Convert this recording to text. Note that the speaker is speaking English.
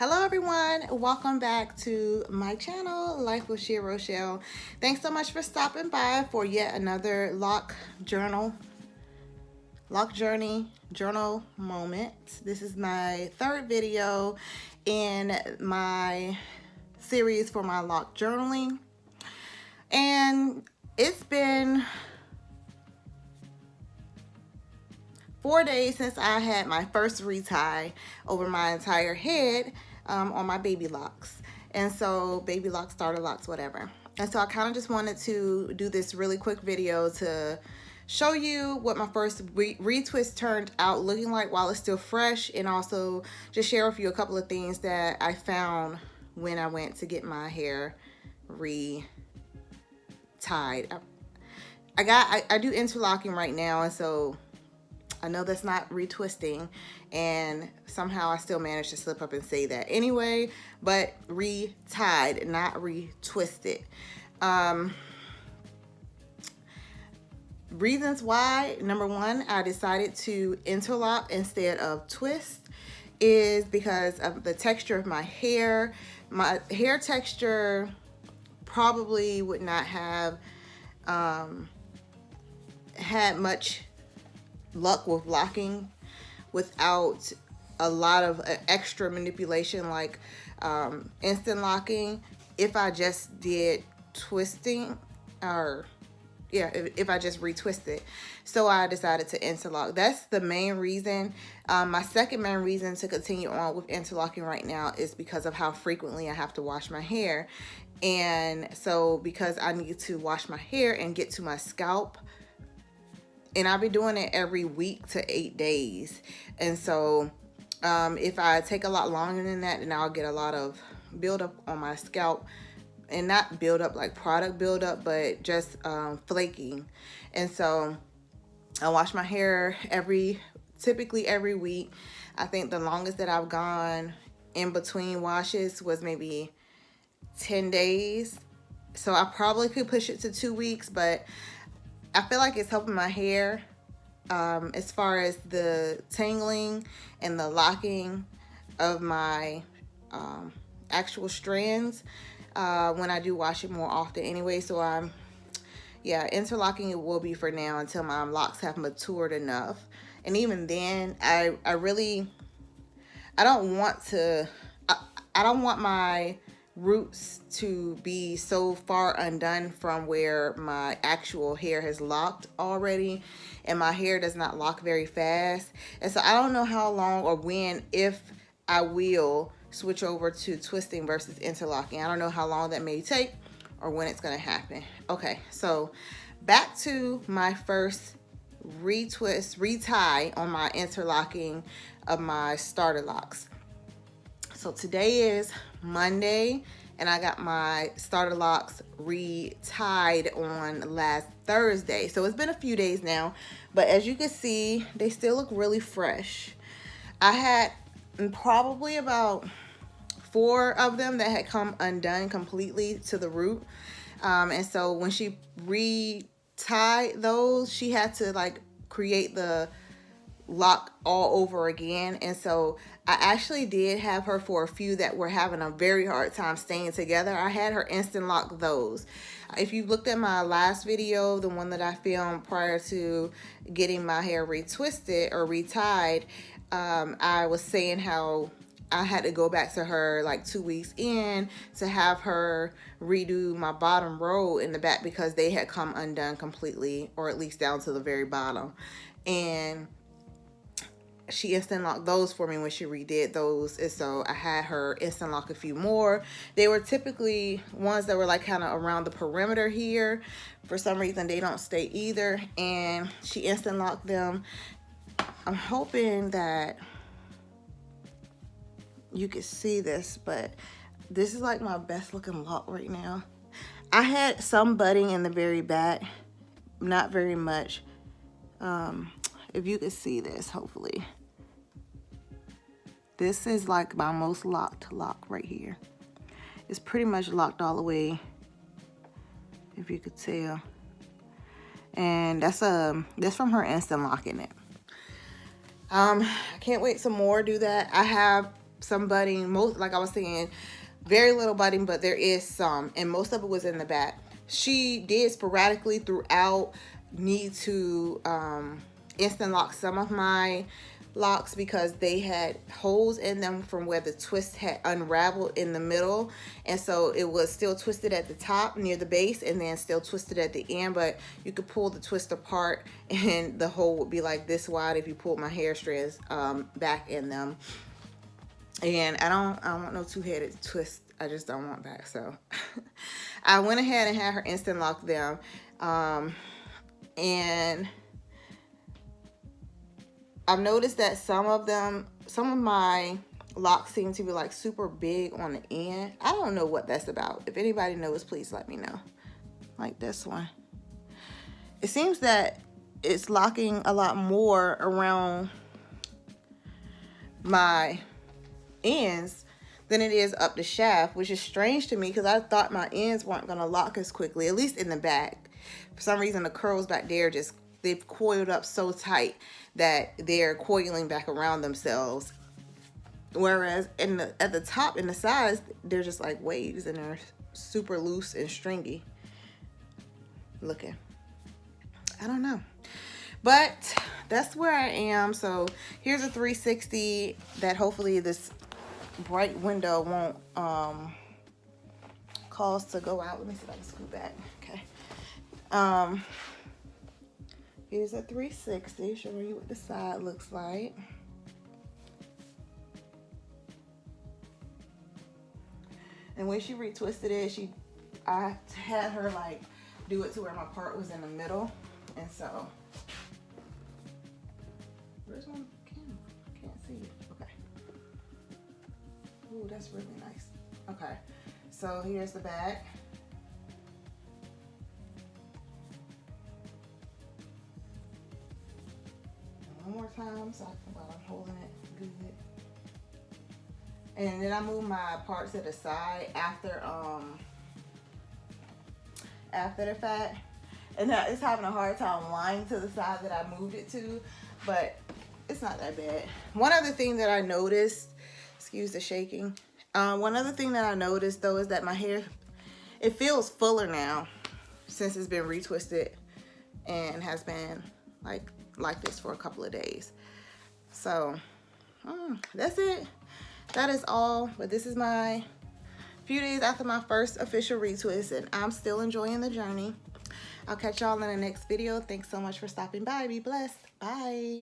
Hello everyone, welcome back to my channel, Life with Shea Rochelle. Thanks so much for stopping by for yet another lock journey journal moment. This is my third video in my series for my lock journaling. And it's been 4 days since I had my first retie over my entire head on my baby locks. And so baby locks, starter locks, whatever. And so I kind of just wanted to do this really quick video to show you what my first retwist turned out looking like while it's still fresh, and also just share with you a couple of things that I found when I went to get my hair retied. I do interlocking right now, and so I know that's not retwisting, and somehow I still managed to slip up and say that anyway, but retied, not retwisted. Reasons why: number one, I decided to interlock instead of twist is because of the texture of my hair. My hair texture probably would not have had much luck with locking without a lot of extra manipulation like instant locking if I just did twisting, or if I just retwisted. So I decided to interlock. That's the main reason. My second main reason to continue on with interlocking right now is because of how frequently I have to wash my hair. And so because I need to wash my hair and get to my scalp, and I'll be doing it every week to 8 days. And so if I take a lot longer than that, then I'll get a lot of buildup on my scalp. And not buildup like product buildup, but just flaking. And so I wash my hair typically every week. I think the longest that I've gone in between washes was maybe 10 days. So I probably could push it to 2 weeks, but I feel like it's helping my hair as far as the tangling and the locking of my actual strands when I do wash it more often anyway. So interlocking it will be for now until my locks have matured enough. And even then, I don't want my roots to be so far undone from where my actual hair has locked already, and my hair does not lock very fast. And so I don't know how long or when, if I will switch over to twisting versus interlocking. I don't know how long that may take or when it's going to happen. Okay, so back to my first retie on my interlocking of my starter locks. So today is Monday, and I got my starter locks retied on last Thursday. So it's been a few days now, but as you can see, they still look really fresh. I had probably about 4 of them that had come undone completely to the root. And so when she retied those, she had to like create the lock all over again. And so I actually did have her for a few that were having a very hard time staying together. I had her instant lock those. If you looked at my last video, the one that I filmed prior to getting my hair retwisted or retied, I was saying how I had to go back to her like 2 weeks in to have her redo my bottom row in the back because they had come undone completely, or at least down to the very bottom. And she instant locked those for me when she redid those, and so I had her instant lock a few more. They were typically ones that were like kind of around the perimeter here. For some reason they don't stay either, and she instant locked them. I'm hoping that you can see this, but this is like my best looking lock right now. I had some budding in the very back, not very much. If you can see this, hopefully. This is like my most locked lock right here. It's pretty much locked all the way, if you could tell. And that's from her instant locking it. I can't wait some more do that. I have some budding, most, like I was saying, very little budding, but there is some, and most of it was in the back. She did sporadically throughout need to instant lock some of my locks because they had holes in them from where the twist had unraveled in the middle, and so it was still twisted at the top near the base and then still twisted at the end. But you could pull the twist apart and the hole would be like this wide if you pulled my hair strands back in them. And I don't want no two-headed twist. I just don't want that. So I went ahead and had her instant lock them, and I've noticed that some of my locks seem to be like super big on the end. I don't know what that's about. If anybody knows, please let me know. Like this one. It seems that it's locking a lot more around my ends than it is up the shaft, which is strange to me because I thought my ends weren't going to lock as quickly, at least in the back. For some reason, the curls back there they've coiled up so tight that they're coiling back around themselves. Whereas at the top and the sides, they're just like waves and they're super loose and stringy looking. I don't know. But that's where I am. So here's a 360 that hopefully this bright window won't cause to go out. Let me see if I can scoot back. Okay. Here's a 360 showing you what the side looks like. And when she retwisted it, I had her like do it to where my part was in the middle. And so, where's my camera? I can't see it. Okay. Ooh, that's really nice. Okay. So here's the back. One more time so while I'm holding it good. And then I move my parts to the side after the fact. And it's having a hard time lying to the side that I moved it to, but it's not that bad. One other thing that I noticed, excuse the shaking. One other thing that I noticed though is that my hair, it feels fuller now since it's been retwisted and has been like this for a couple of days. So that's it. That is all. But this is my few days after my first official retwist, and I'm still enjoying the journey. I'll catch y'all in the next video. Thanks so much for stopping by. Be blessed. Bye.